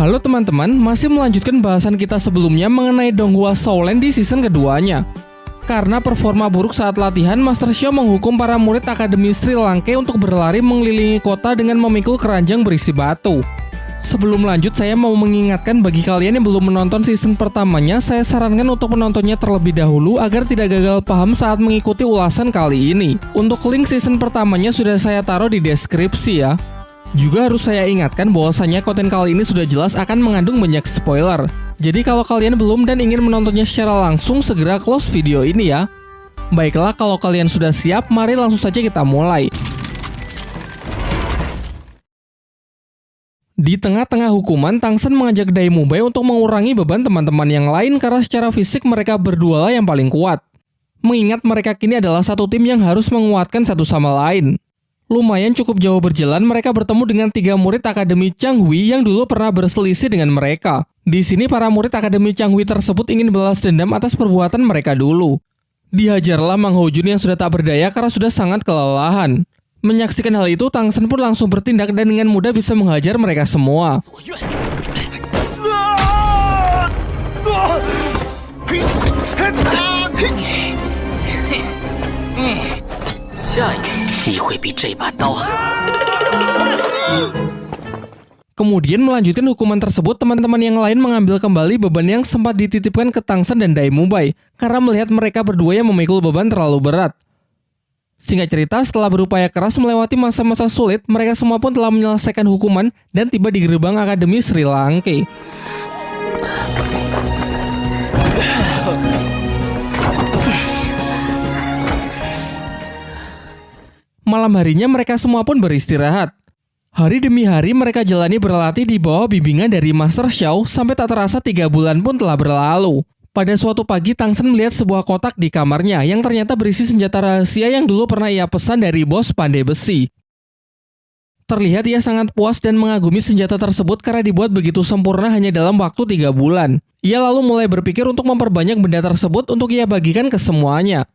Halo teman-teman, masih melanjutkan bahasan kita sebelumnya mengenai Donghua Shaolin di season keduanya. Karena performa buruk saat latihan, Master Xiao menghukum para murid Akademi Sri Langke untuk berlari mengelilingi kota dengan memikul keranjang berisi batu. Sebelum lanjut, saya mau mengingatkan bagi kalian yang belum menonton season pertamanya, saya sarankan untuk menontonnya terlebih dahulu agar tidak gagal paham saat mengikuti ulasan kali ini. Untuk link season pertamanya sudah saya taruh di deskripsi ya. Juga harus saya ingatkan bahwasanya konten kali ini sudah jelas akan mengandung banyak spoiler. Jadi kalau kalian belum dan ingin menontonnya secara langsung, segera close video ini ya. Baiklah, kalau kalian sudah siap, mari langsung saja kita mulai. Di tengah-tengah hukuman, Tang Shen mengajak Dai Mubai untuk mengurangi beban teman-teman yang lain karena secara fisik mereka berdua lah yang paling kuat. Mengingat mereka kini adalah satu tim yang harus menguatkan satu sama lain. Lumayan cukup jauh berjalan, mereka bertemu dengan 3 murid Akademi Changhui yang dulu pernah berselisih dengan mereka. Di sini para murid Akademi Changhui tersebut ingin balas dendam atas perbuatan mereka dulu. Dihajarlah Mang Hojun yang sudah tak berdaya karena sudah sangat kelelahan. Menyaksikan hal itu, Tang Shen pun langsung bertindak dan dengan mudah bisa menghajar mereka semua. Kemudian melanjutkan hukuman tersebut, teman-teman yang lain mengambil kembali beban yang sempat dititipkan ke Tang Shen dan Dai Mubai karena melihat mereka berdua yang memikul beban terlalu berat. Singkat cerita, setelah berupaya keras melewati masa-masa sulit, mereka semua pun telah menyelesaikan hukuman dan tiba di gerbang Akademi Sri Langke. Malam harinya mereka semua pun beristirahat. Hari demi hari mereka jalani berlatih di bawah bimbingan dari Master Xiao sampai tak terasa 3 bulan pun telah berlalu. Pada suatu pagi, Tang Shen melihat sebuah kotak di kamarnya yang ternyata berisi senjata rahasia yang dulu pernah ia pesan dari bos pandai besi. Terlihat ia sangat puas dan mengagumi senjata tersebut karena dibuat begitu sempurna hanya dalam waktu 3 bulan. Ia lalu mulai berpikir untuk memperbanyak benda tersebut untuk ia bagikan ke semuanya.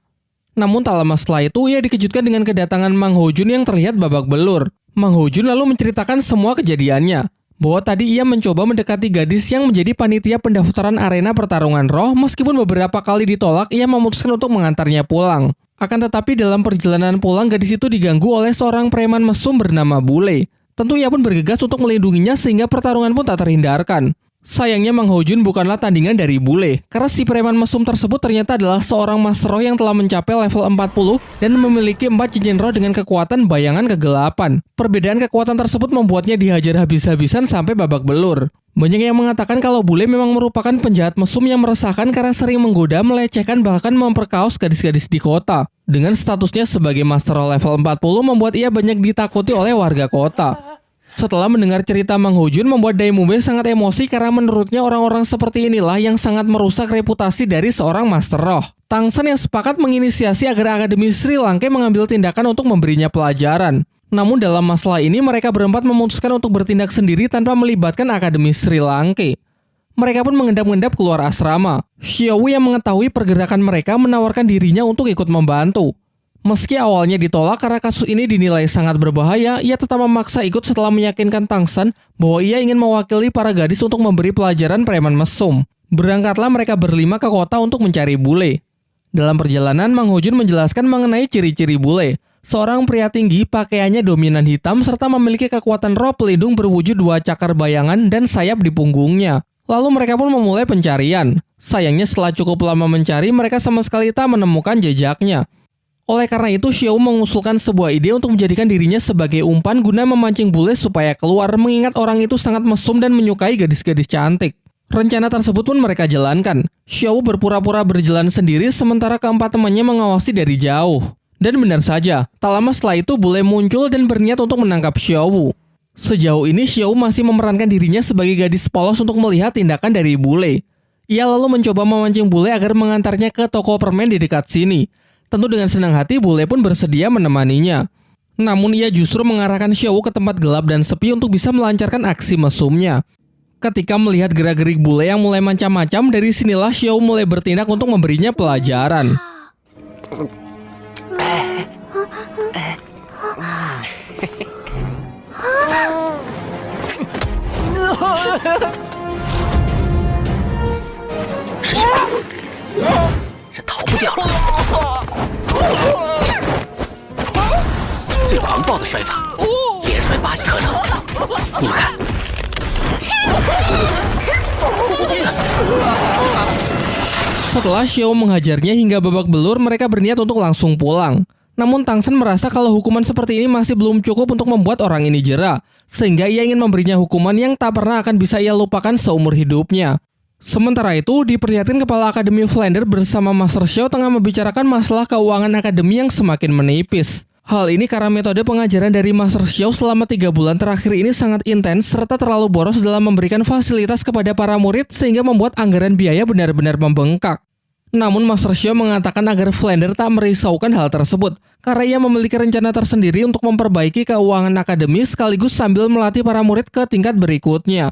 Namun tak lama setelah itu, ia dikejutkan dengan kedatangan Mang Hojun yang terlihat babak belur. Mang Hojun lalu menceritakan semua kejadiannya. Bahwa tadi ia mencoba mendekati gadis yang menjadi panitia pendaftaran arena pertarungan roh, meskipun beberapa kali ditolak, ia memutuskan untuk mengantarnya pulang. Akan tetapi dalam perjalanan pulang, gadis itu diganggu oleh seorang preman mesum bernama Bule. Tentu ia pun bergegas untuk melindunginya sehingga pertarungan pun tak terhindarkan. Sayangnya Mang Hojun bukanlah tandingan dari Bule, karena si preman mesum tersebut ternyata adalah seorang master roh yang telah mencapai level 40 dan memiliki 4 cincin roh dengan kekuatan bayangan kegelapan. Perbedaan kekuatan tersebut membuatnya dihajar habis-habisan sampai babak belur. Banyak yang mengatakan kalau Bule memang merupakan penjahat mesum yang meresahkan karena sering menggoda, melecehkan, bahkan memperkaos gadis-gadis di kota. Dengan statusnya sebagai master roh level 40 membuat ia banyak ditakuti oleh warga kota. Setelah mendengar cerita Mang Hojun membuat Dai Mubai sangat emosi karena menurutnya orang-orang seperti inilah yang sangat merusak reputasi dari seorang master roh. Tang Shen yang sepakat menginisiasi agar Akademi Sri Langke mengambil tindakan untuk memberinya pelajaran. Namun dalam masalah ini mereka berempat memutuskan untuk bertindak sendiri tanpa melibatkan Akademi Sri Langke. Mereka pun mengendap-endap keluar asrama. Xiao yang mengetahui pergerakan mereka menawarkan dirinya untuk ikut membantu. Meski awalnya ditolak karena kasus ini dinilai sangat berbahaya, ia tetap memaksa ikut setelah meyakinkan Tang Shen bahwa ia ingin mewakili para gadis untuk memberi pelajaran preman mesum. Berangkatlah mereka berlima ke kota untuk mencari Bule. Dalam perjalanan, Mang Hojun menjelaskan mengenai ciri-ciri Bule. Seorang pria tinggi, pakaiannya dominan hitam, serta memiliki kekuatan roh pelindung berwujud 2 cakar bayangan dan sayap di punggungnya. Lalu mereka pun memulai pencarian. Sayangnya setelah cukup lama mencari, mereka sama sekali tak menemukan jejaknya. Oleh karena itu, Xiao mengusulkan sebuah ide untuk menjadikan dirinya sebagai umpan guna memancing Bule supaya keluar, mengingat orang itu sangat mesum dan menyukai gadis-gadis cantik. Rencana tersebut pun mereka jalankan. Xiao berpura-pura berjalan sendiri sementara keempat temannya mengawasi dari jauh. Dan benar saja, tak lama setelah itu Bule muncul dan berniat untuk menangkap Xiao. Sejauh ini Xiao masih memerankan dirinya sebagai gadis polos untuk melihat tindakan dari Bule. Ia lalu mencoba memancing Bule agar mengantarnya ke toko permen di dekat sini. Tentu dengan senang hati Bule pun bersedia menemaninya. Namun ia justru mengarahkan Xiao ke tempat gelap dan sepi untuk bisa melancarkan aksi mesumnya. Ketika melihat gerak-gerik Bule yang mulai macam-macam, dari sinilah Xiao mulai bertindak untuk memberinya pelajaran. 是什么？人逃不掉了。最狂暴的摔法，连摔巴西可能。你们看。Setelah Xiao menghajarnya hingga babak belur, mereka berniat untuk langsung pulang. Namun Tang Shen merasa kalau hukuman seperti ini masih belum cukup untuk membuat orang ini jera, sehingga ia ingin memberinya hukuman yang tak pernah akan bisa ia lupakan seumur hidupnya. Sementara itu, diperlihatkan Kepala Akademi Flander bersama Master Xiao tengah membicarakan masalah keuangan akademi yang semakin menipis. Hal ini karena metode pengajaran dari Master Xiao selama 3 bulan terakhir ini sangat intens serta terlalu boros dalam memberikan fasilitas kepada para murid sehingga membuat anggaran biaya benar-benar membengkak. Namun Master Xiao mengatakan agar Flander tak merisaukan hal tersebut karena ia memiliki rencana tersendiri untuk memperbaiki keuangan akademi sekaligus sambil melatih para murid ke tingkat berikutnya.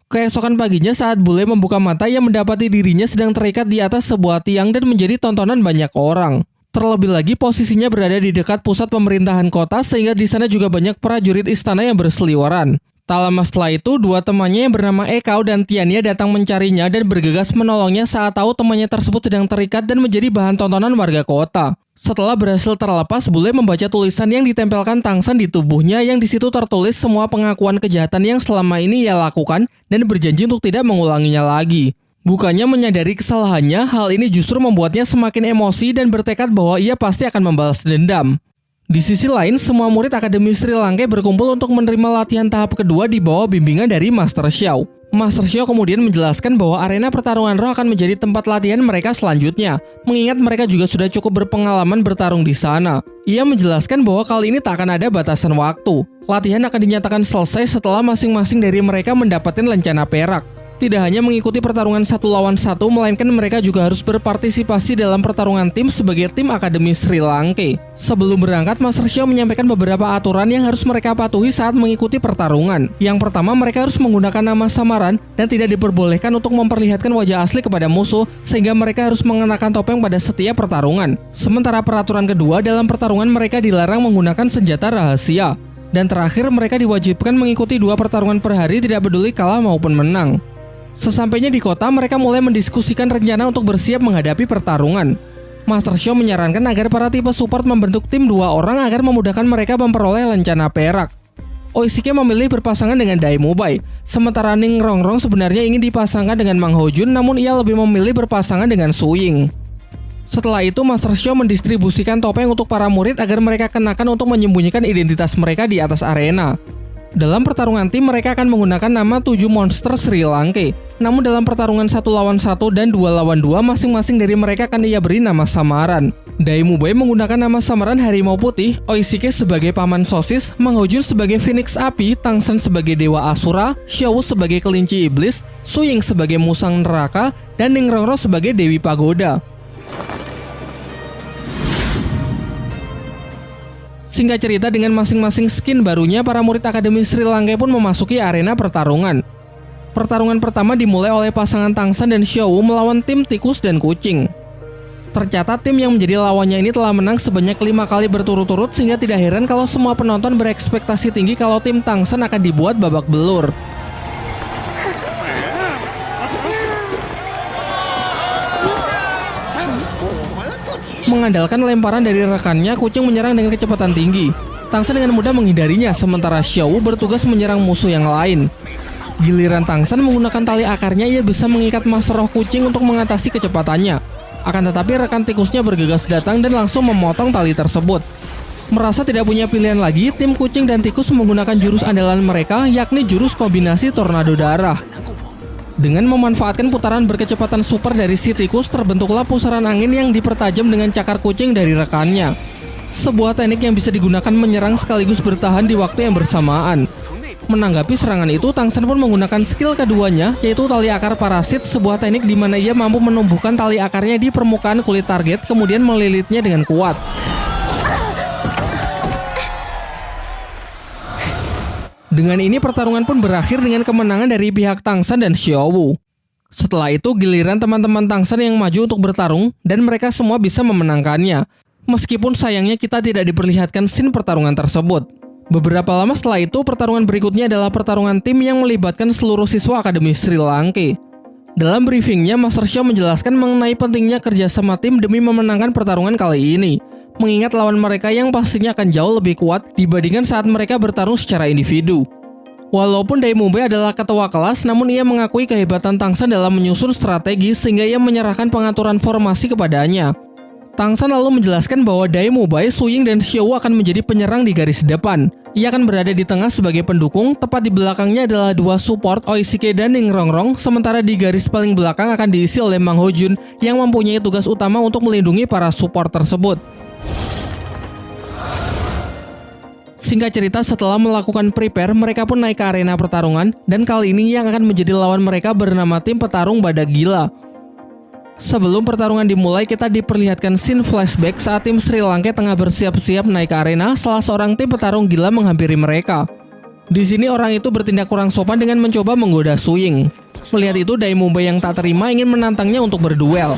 Keesokan paginya saat bule membuka mata, ia mendapati dirinya sedang terikat di atas sebuah tiang dan menjadi tontonan banyak orang. Terlebih lagi posisinya berada di dekat pusat pemerintahan kota sehingga di sana juga banyak prajurit istana yang berseliweran. Tak lama setelah itu, dua temannya yang bernama Ekao dan Tiania datang mencarinya dan bergegas menolongnya saat tahu temannya tersebut sedang terikat dan menjadi bahan tontonan warga kota. Setelah berhasil terlepas, bule membaca tulisan yang ditempelkan Tang Shen di tubuhnya yang di situ tertulis semua pengakuan kejahatan yang selama ini ia lakukan dan berjanji untuk tidak mengulanginya lagi. Bukannya menyadari kesalahannya, hal ini justru membuatnya semakin emosi dan bertekad bahwa ia pasti akan membalas dendam. Di sisi lain, semua murid Akademi Sri Lanka berkumpul untuk menerima latihan tahap kedua di bawah bimbingan dari Master Xiao. Master Xiao kemudian menjelaskan bahwa arena pertarungan roh akan menjadi tempat latihan mereka selanjutnya, mengingat mereka juga sudah cukup berpengalaman bertarung di sana. Ia menjelaskan bahwa kali ini tak akan ada batasan waktu. Latihan akan dinyatakan selesai setelah masing-masing dari mereka mendapatkan lencana perak. Tidak hanya mengikuti pertarungan 1 lawan 1, melainkan mereka juga harus berpartisipasi dalam pertarungan tim sebagai tim Akademi Sri Lanka. Sebelum berangkat, Master Xiao menyampaikan beberapa aturan yang harus mereka patuhi saat mengikuti pertarungan. Yang pertama, mereka harus menggunakan nama samaran dan tidak diperbolehkan untuk memperlihatkan wajah asli kepada musuh, sehingga mereka harus mengenakan topeng pada setiap pertarungan. Sementara peraturan kedua, dalam pertarungan mereka dilarang menggunakan senjata rahasia. Dan terakhir, mereka diwajibkan mengikuti 2 pertarungan per hari tidak peduli kalah maupun menang. Sesampainya di kota, mereka mulai mendiskusikan rencana untuk bersiap menghadapi pertarungan. Master Xiao menyarankan agar para tipe support membentuk tim 2 orang agar memudahkan mereka memperoleh lencana perak. Oishike memilih berpasangan dengan Dai Mubai, sementara Ning Rongrong sebenarnya ingin dipasangkan dengan Mang Hojun, namun ia lebih memilih berpasangan dengan Su Ying. Setelah itu, Master Xiao mendistribusikan topeng untuk para murid agar mereka kenakan untuk menyembunyikan identitas mereka di atas arena. Dalam pertarungan tim, mereka akan menggunakan nama 7 monster Sri Lanka. Namun dalam pertarungan 1 lawan 1 dan 2 lawan 2, masing-masing dari mereka akan ia beri nama samaran. Dai Mubai menggunakan nama samaran Harimau Putih, Oishike sebagai Paman Sosis, Mang Hojun sebagai Phoenix Api, Tang Shen sebagai Dewa Asura, Xiao sebagai Kelinci Iblis, Su Ying sebagai Musang Neraka, dan Ning Rongrong sebagai Dewi Pagoda. Singkat cerita, dengan masing-masing skin barunya, para murid Akademi Sri Lanka pun memasuki arena pertarungan. Pertarungan pertama dimulai oleh pasangan Tang Shen dan Xiao melawan tim tikus dan kucing. Tercatat tim yang menjadi lawannya ini telah menang sebanyak 5 kali berturut-turut, sehingga tidak heran kalau semua penonton berekspektasi tinggi kalau tim Tang Shen akan dibuat babak belur. Mengandalkan lemparan dari rekannya, kucing menyerang dengan kecepatan tinggi. Tang Shen dengan mudah menghindarinya, sementara Xiao bertugas menyerang musuh yang lain. Giliran Tang Shen menggunakan tali akarnya, ia bisa mengikat master roh kucing untuk mengatasi kecepatannya. Akan tetapi rekan tikusnya bergegas datang dan langsung memotong tali tersebut. Merasa tidak punya pilihan lagi, tim kucing dan tikus menggunakan jurus andalan mereka, yakni jurus kombinasi tornado darah. Dengan memanfaatkan putaran berkecepatan super dari si tikus, terbentuklah pusaran angin yang dipertajam dengan cakar kucing dari rekannya. Sebuah teknik yang bisa digunakan menyerang sekaligus bertahan di waktu yang bersamaan. Menanggapi serangan itu, Tang Shen pun menggunakan skill keduanya, yaitu tali akar parasit, sebuah teknik di mana ia mampu menumbuhkan tali akarnya di permukaan kulit target, kemudian melilitnya dengan kuat. Dengan ini pertarungan pun berakhir dengan kemenangan dari pihak Tang Shen dan Xiao. Setelah itu giliran teman-teman Tang Shen yang maju untuk bertarung dan mereka semua bisa memenangkannya. Meskipun sayangnya kita tidak diperlihatkan scene pertarungan tersebut. Beberapa lama setelah itu, pertarungan berikutnya adalah pertarungan tim yang melibatkan seluruh siswa Akademi Sri Lanka. Dalam briefingnya, Master Xiao menjelaskan mengenai pentingnya kerjasama tim demi memenangkan pertarungan kali ini, mengingat lawan mereka yang pastinya akan jauh lebih kuat dibandingkan saat mereka bertarung secara individu. Walaupun Dai Mubai adalah ketua kelas, namun ia mengakui kehebatan Tang San dalam menyusun strategi sehingga ia menyerahkan pengaturan formasi kepadanya. Tang San lalu menjelaskan bahwa Dai Mubai, Su Ying, dan Xiao akan menjadi penyerang di garis depan. Ia akan berada di tengah sebagai pendukung, tepat di belakangnya adalah dua support Oishike dan Ning Rongrong, sementara di garis paling belakang akan diisi oleh Mang Hojun yang mempunyai tugas utama untuk melindungi para support tersebut. Singkat cerita, setelah melakukan prepare, mereka pun naik ke arena pertarungan, dan kali ini yang akan menjadi lawan mereka bernama tim petarung Badak Gila. Sebelum pertarungan dimulai, kita diperlihatkan scene flashback saat tim Sri Lanka tengah bersiap-siap naik ke arena setelah seorang tim petarung gila menghampiri mereka. Di sini orang itu bertindak kurang sopan dengan mencoba menggoda Su Ying. Melihat itu, Dai Mubai yang tak terima ingin menantangnya untuk berduel.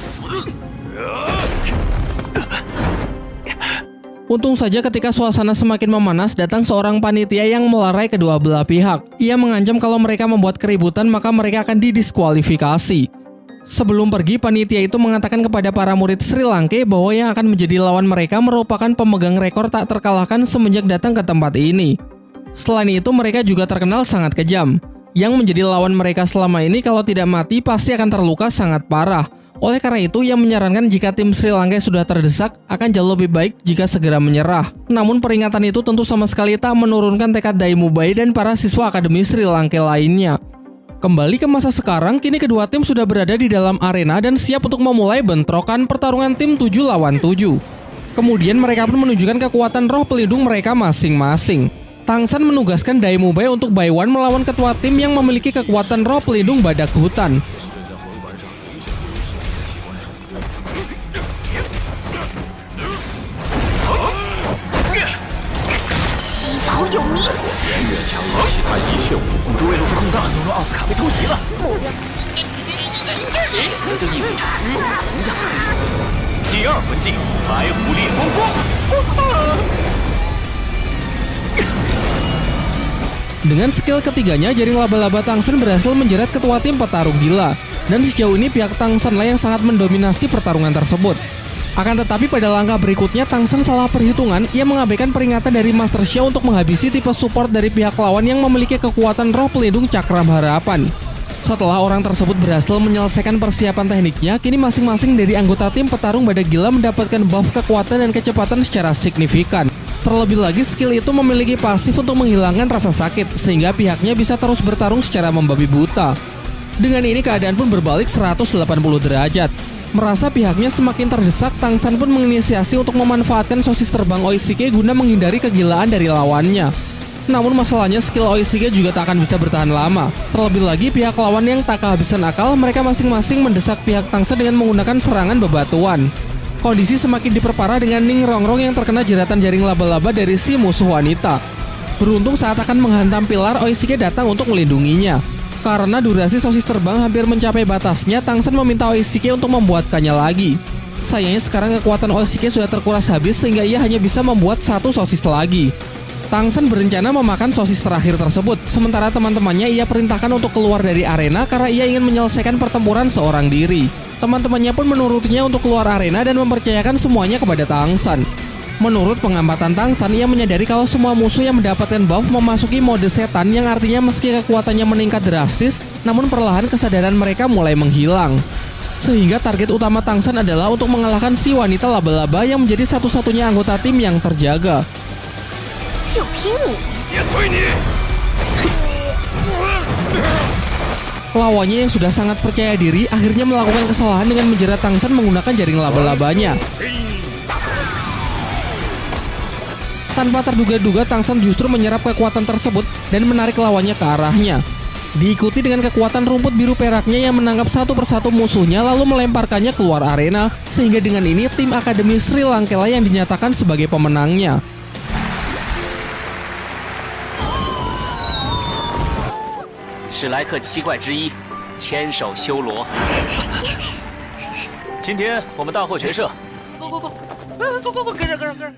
Untung saja ketika suasana semakin memanas, datang seorang panitia yang melerai kedua belah pihak. Ia mengancam kalau mereka membuat keributan maka mereka akan didiskualifikasi. Sebelum pergi, panitia itu mengatakan kepada para murid Sri Lanka bahwa yang akan menjadi lawan mereka merupakan pemegang rekor tak terkalahkan semenjak datang ke tempat ini. Selain itu, mereka juga terkenal sangat kejam. Yang menjadi lawan mereka selama ini kalau tidak mati pasti akan terluka sangat parah. Oleh karena itu, ia menyarankan jika tim Sri Lanka sudah terdesak, akan jauh lebih baik jika segera menyerah. Namun peringatan itu tentu sama sekali tak menurunkan tekad Dai Mubai dan para siswa Akademi Sri Lanka lainnya. Kembali ke masa sekarang, kini kedua tim sudah berada di dalam arena dan siap untuk memulai bentrokan pertarungan tim 7 lawan 7. Kemudian mereka pun menunjukkan kekuatan roh pelindung mereka masing-masing. Tang San menugaskan Dai Mubai untuk by one melawan ketua tim yang memiliki kekuatan roh pelindung badak hutan. Dengan skill ketiganya, jaring laba-laba Tang San berhasil menjerat ketua tim petarung gila. Dan sejauh ini pihak Tang San lah yang sangat mendominasi pertarungan tersebut. Akan tetapi pada langkah berikutnya, Tang San salah perhitungan. Ia mengabaikan peringatan dari Master Xiao untuk menghabisi tipe support dari pihak lawan yang memiliki kekuatan roh pelindung cakram harapan. Setelah orang tersebut berhasil menyelesaikan persiapan tekniknya, kini masing-masing dari anggota tim petarung Badak Gila mendapatkan buff kekuatan dan kecepatan secara signifikan. Terlebih lagi, skill itu memiliki pasif untuk menghilangkan rasa sakit, sehingga pihaknya bisa terus bertarung secara membabi buta. Dengan ini, keadaan pun berbalik 180 derajat. Merasa pihaknya semakin terdesak, Tang San pun menginisiasi untuk memanfaatkan sosis terbang Oishike guna menghindari kegilaan dari lawannya. Namun masalahnya, skill Oishike juga tak akan bisa bertahan lama. Terlebih lagi, pihak lawan yang tak kehabisan akal, mereka masing-masing mendesak pihak Tang San dengan menggunakan serangan bebatuan. Kondisi semakin diperparah dengan Ning Rongrong yang terkena jeratan jaring laba-laba dari si musuh wanita. Beruntung saat akan menghantam pilar, Oishike datang untuk melindunginya. Karena durasi sosis terbang hampir mencapai batasnya, Tang San meminta Oishike untuk membuatkannya lagi. Sayangnya sekarang kekuatan Oishike sudah terkuras habis sehingga ia hanya bisa membuat satu sosis lagi. Tang San berencana memakan sosis terakhir tersebut, sementara teman-temannya ia perintahkan untuk keluar dari arena karena ia ingin menyelesaikan pertempuran seorang diri. Teman-temannya pun menurutinya untuk keluar arena dan mempercayakan semuanya kepada Tang San. Menurut pengamatan Tang San, ia menyadari kalau semua musuh yang mendapatkan buff memasuki mode setan, yang artinya meski kekuatannya meningkat drastis, namun perlahan kesadaran mereka mulai menghilang. Sehingga target utama Tang San adalah untuk mengalahkan si wanita laba-laba yang menjadi satu-satunya anggota tim yang terjaga. Lawannya yang sudah sangat percaya diri akhirnya melakukan kesalahan dengan menjerat Tang San menggunakan jaring laba-labanya. Tanpa terduga-duga, Tang San justru menyerap kekuatan tersebut dan menarik lawannya ke arahnya. Diikuti dengan kekuatan rumput biru peraknya yang menangkap satu persatu musuhnya lalu melemparkannya keluar arena, sehingga dengan ini tim Akademi Sri Lanka yang dinyatakan sebagai pemenangnya. 史莱克七怪之一，千手修罗。今天我们大获全胜，走，跟上。